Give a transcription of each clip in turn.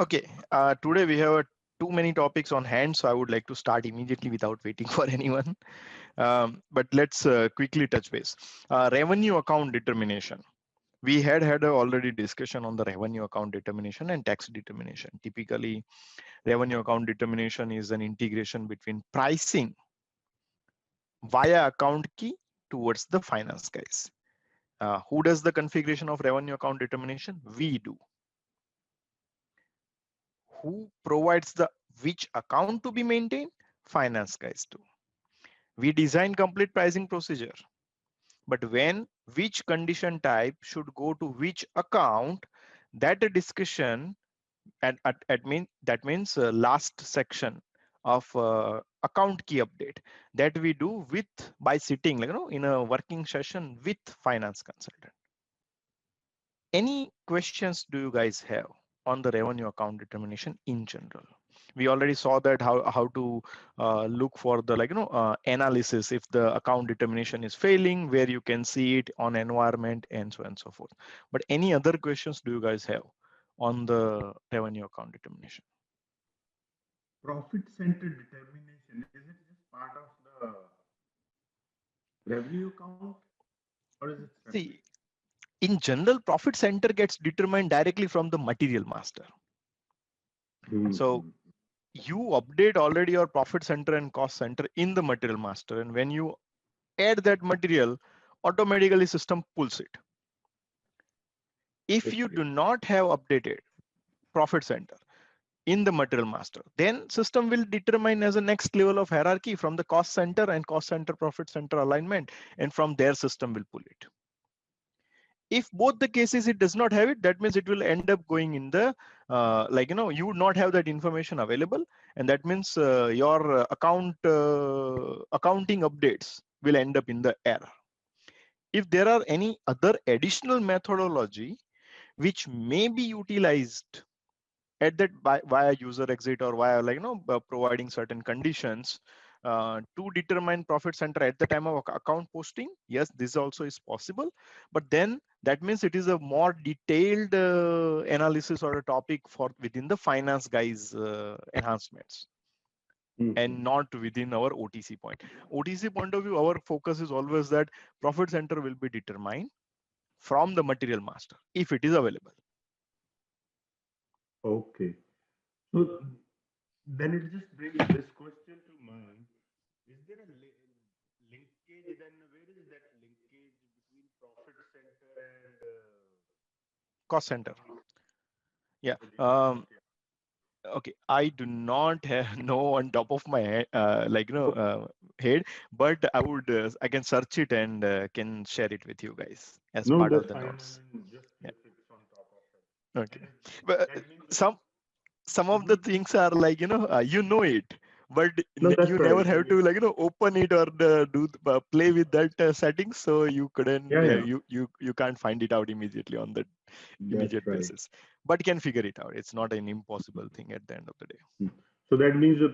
Okay, today we have too many topics on hand, so I would like to start immediately without waiting for anyone. But let's quickly touch base. Revenue account determination. We had a already discussion on the revenue account determination and tax determination. Typically, revenue account determination is an integration between pricing via account key towards the finance guys. Who does the configuration of revenue account determination? We do. Who provides the which account to be maintained? Finance guys do. We design complete pricing procedure, but when which condition type should go to which account, that a discussion that means last section of account key update that we do with by sitting in a working session with finance consultant. Any questions do you guys have on the revenue account determination in general? We already saw that how to look for the analysis if the account determination is failing, where you can see it on environment and so on and so forth. But any other questions do you guys have on the revenue account determination? Profit center determination, is it just part of the revenue account or is it separate? See, in general, profit center gets determined directly from the material master. So Mhm. you update already your profit center and cost center in the material master, and when you add that material, automatically system pulls it. If you Okay. do not have updated profit center in the material master, then system will determine as a next level of hierarchy from the cost center and cost center profit center alignment, and from there system will pull it. If both the cases it does not have it, that means it will end up going in the you would not have that information available, and that means your accounting updates will end up in the error. If there are any other additional methodology which may be utilized at that via user exit or via providing certain conditions to determine profit center at the time of account posting, yes, this also is possible, but then that means it is a more detailed analysis or a topic for within the finance guys enhancements, and Mhm. not within our OTC point. OTC point of view, our focus is always that profit center will be determined from the material master if it is available. Okay. So then it just brings this question to mind. Is there a linkage then? Where is that linkage between profit center and Cost center. Yeah. the details? Yeah. Okay, I do not have know on top of my head, head, but I can search it and can share it with you guys as No, part that's of the fine. I notes. mean, just Yeah. if it's on top of it. Okay. And But that means that. some of the Mhm. things are like you know it, but No, that's you right. never have to open it or play with that settings, so you couldn't Yeah, yeah, you can't find it out immediately on the that's immediate right. basis, but can figure it out. It's not an impossible thing at the end of the day. Mm. So that means a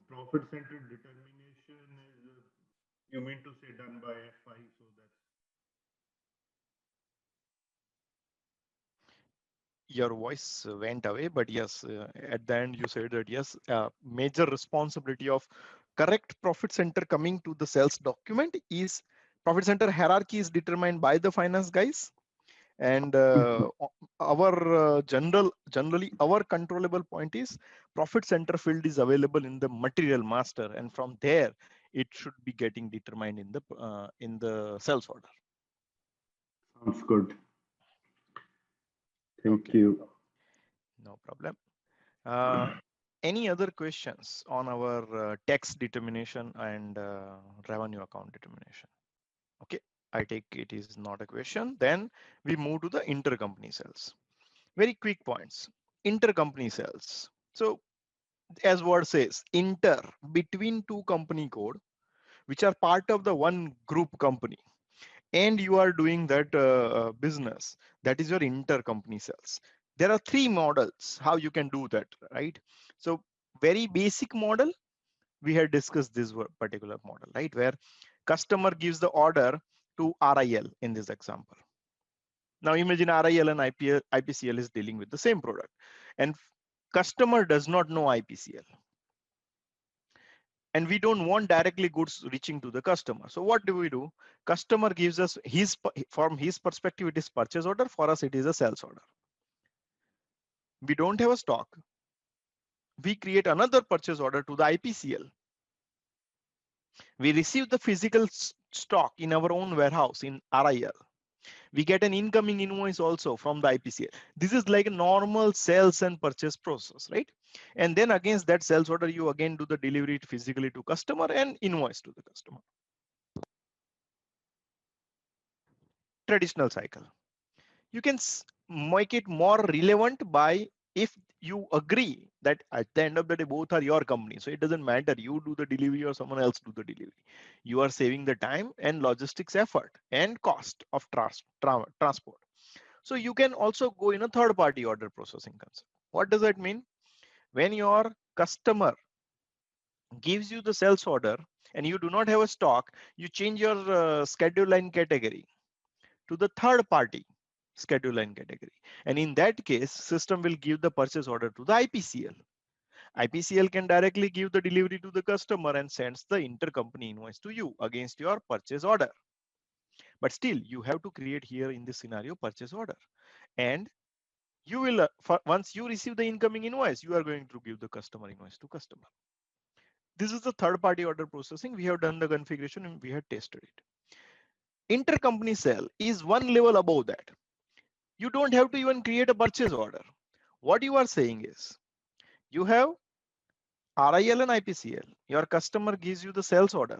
profit center determination is, you mean to say, done by FI. So that's Your voice went away, but yes, at the end you said that yes, major responsibility of correct profit center coming to the sales document is profit center hierarchy is determined by the finance guys, and our generally our controllable point is profit center field is available in the material master, and from there it should be getting determined in the sales order. sounds good. Thank Okay, you. no problem. Uh, any other questions on our tax determination and revenue account determination? Okay, I take it is not a question. Then we move to the intercompany sales. Very quick points. Intercompany sales. So as word says, inter between two company code, which are part of the one group company, and you are doing that business, that is your intercompany sales. There are three models how you can do that, right? So very basic model, we had discussed this particular model, right, where customer gives the order to RIL in this example. Now imagine RIL and IPCL is dealing with the same product, and Customer does not know IPCL, and we don't want directly goods reaching to the customer. So what do? Customer gives us from his perspective, it is purchase order. For us, it is a sales order. We don't have a stock. We create another purchase order to the IPCL. We receive the physical stock in our own warehouse in RIL. We get an incoming invoice also from the IPCL. This is like a normal sales and purchase process, right? And then against that sales order, you again do the delivery physically to customer and invoice to the customer. Traditional cycle. You can make it more relevant by if you agree that at the end of the day, both are your company. So it doesn't matter you do the delivery or someone else do the delivery. You are saving the time and logistics effort and cost of transport. So you can also go in a third party order processing concept. What does that mean? When your customer gives you the sales order and you do not have a stock, you change your schedule line category to the third party schedule line category. And in that case, system will give the purchase order to the IPCL. IPCL can directly give the delivery to the customer and sends the intercompany invoice to you against your purchase order. But still, you have to create here in this scenario purchase order. And you will, once you receive the incoming invoice, you are going to give the customer invoice to customer. This is the third party order processing. We have done the configuration and we have tested it. Intercompany sale is one level above that. You don't have to even create a purchase order. What you are saying is you have RIL and IPCL. Your customer gives you the sales order.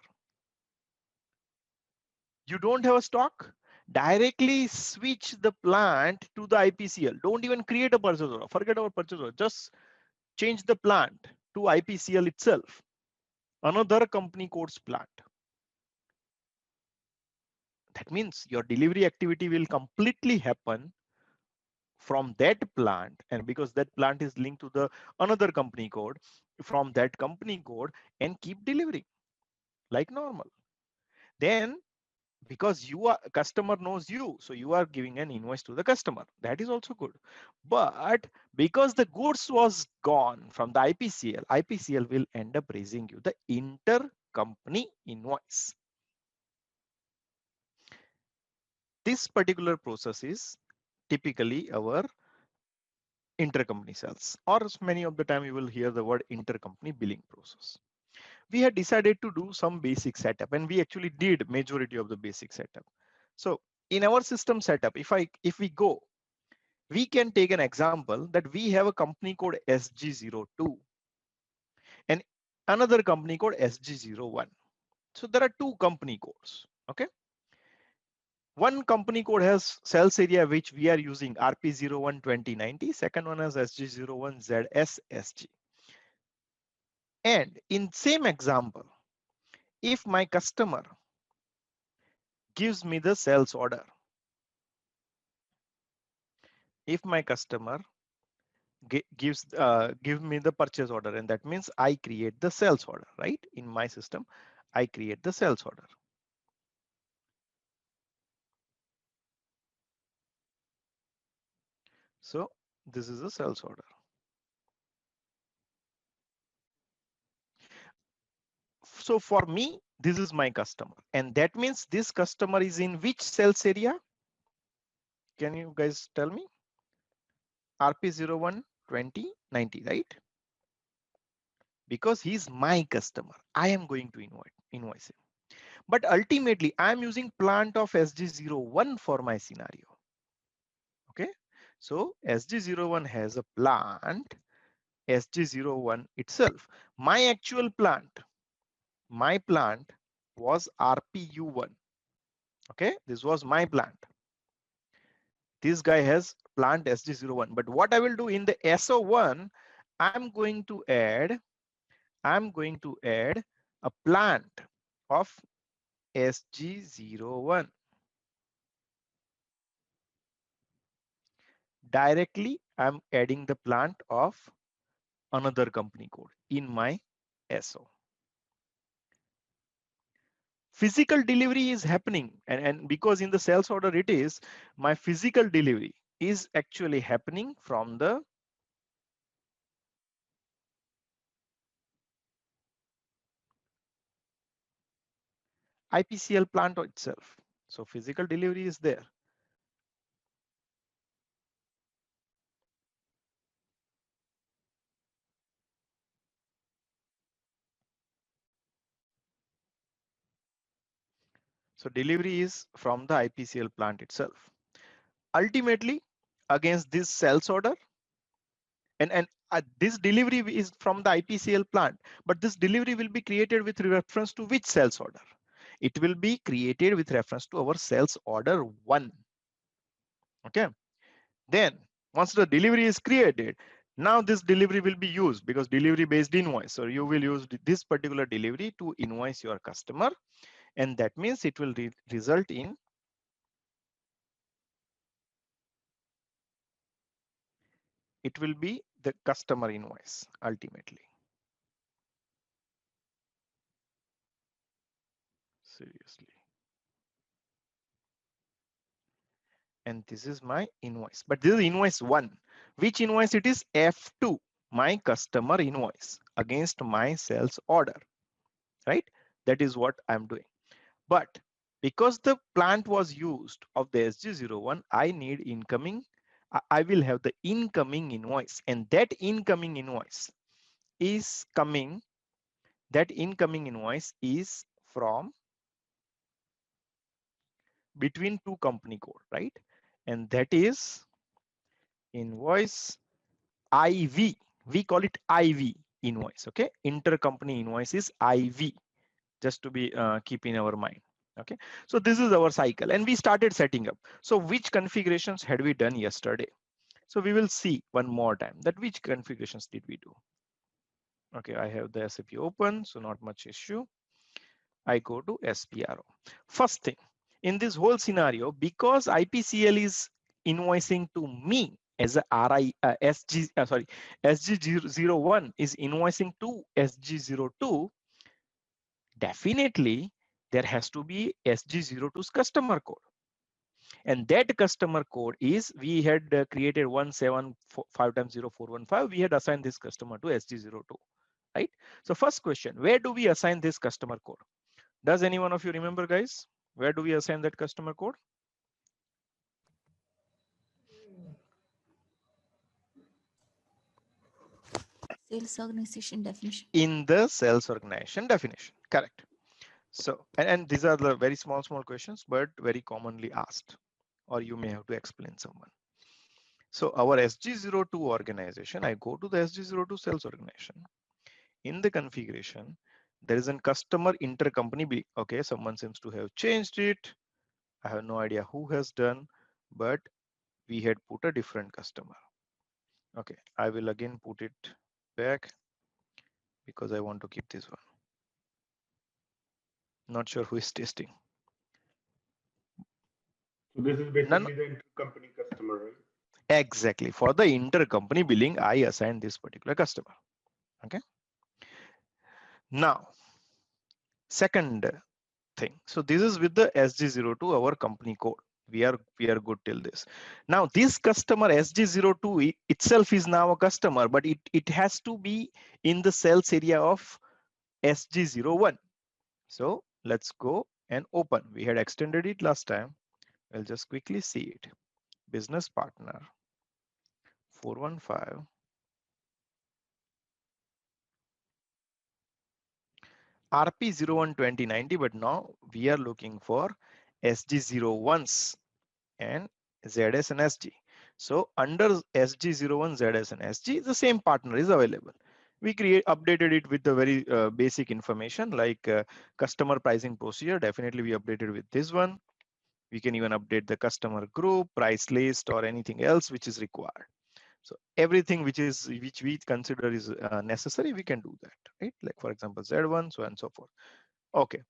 You don't have a stock. Directly switch the plant to the IPCL. Don't even create a purchase order. Forget about purchase order. Just change the plant to IPCL itself. Another company codes plant. That means your delivery activity will completely happen from that plant, and because that plant is linked to the another company code, from that company code, and keep delivering like normal. Then because you are customer knows you, so you are giving an invoice to the customer. That is also good. But because the goods was gone from the IPCL will end up raising you the intercompany invoice. This particular process is typically our intercompany sales, or many of the time you will hear the word intercompany billing process. We had decided to do some basic setup, and we actually did majority of the basic setup. So in our system setup, if we go, we can take an example that we have a company code SG02 and another company code SG01. So there are two company codes. Okay. One company code has sales area which we are using RP01 2090. Second one has SG01 ZSSG. And in same example, if my customer gives me the sales order, if my customer give me the purchase order, and that means I create the sales order, right? In my system, I create the sales order. So this is a sales order. So for me, this is my customer, and that means this customer is in which sales area? Can you guys tell me? RP01 2090, right? Because he's my customer, I am going to invoice him. But ultimately, I'm using plant of SG01 for my scenario. Okay, so SG01 has a plant, SG01 itself. My actual plant, my plant was RPU1. Okay, this was my plant. This guy has plant SG01. But what I will do in the SO1, I'm going to add a plant of SG01. Directly, I'm adding the plant of another company code in my SO. Physical delivery is happening, and because in the sales order it is, my physical delivery is actually happening from the IPCL plant itself. So physical delivery is there. So delivery is from the IPCL plant itself. Ultimately, against this sales order, and this delivery is from the IPCL plant, but this delivery will be created with reference to which sales order? It will be created with reference to our sales order 1. Okay. Then once the delivery is created, now this delivery will be used because delivery based invoice. So you will use this particular delivery to invoice your customer, and that means it will result in it will be the customer invoice ultimately. Seriously. And this is my invoice, but this is invoice 1. Which invoice it is? F2, my customer invoice against my sales order, right? That is what I'm doing. But because the plant was used of the SG01, I need incoming. I will have the incoming invoice, and that incoming invoice is coming. That incoming invoice is from between two company code, right? And that is invoice IV. We call it IV invoice. Okay, intercompany invoice is IV, just to be keep in our mind. Okay, so this is our cycle, and we started setting up. So which configurations had we done yesterday? So we will see one more time that which configurations did we do. Okay, I have the SAP open, so not much issue. I go to SPRO. First thing in this whole scenario, because IPCL is invoicing to me as a RI SG01 is invoicing to SG02, definitely there has to be SG02's customer code. And that customer code is, we had created 175 times 0415. We had assigned this customer to SG02, right? So first question, where do we assign this customer code? Does any one of you remember, guys? Where do we assign that customer code? Sales organization definition. In the sales organization definition, correct. So, and these are the very small questions, but very commonly asked, or you may have to explain someone. So our SG02 organization, I go to the SG02 sales organization. In the configuration, there is a customer intercompany. Okay, someone seems to have changed it. I have no idea who has done, but we had put a different customer. Okay, I will again put it back because I want to keep this one. Not sure who is testing. So this is basically the intercompany customer, right? Exactly. For the intercompany billing, I assign this particular customer. Okay. Now, second thing. So this is with the SG02, our company code. We are good till this. Now, this customer SG02 itself is now a customer, but it has to be in the sales area of SG01. So let's go and open. We had extended it last time. I'll just quickly see it. Business partner 415. RP01 2090, but now we are looking for SG01s and ZS and SG. So under SG01, ZS and SG, the same partner is available. We updated it with the very basic information like customer pricing procedure. Definitely we updated with this one. We can even update the customer group, price list, or anything else which is required. So everything which we consider is necessary, we can do that, right? Like for example, Z1, so on and so forth. Okay,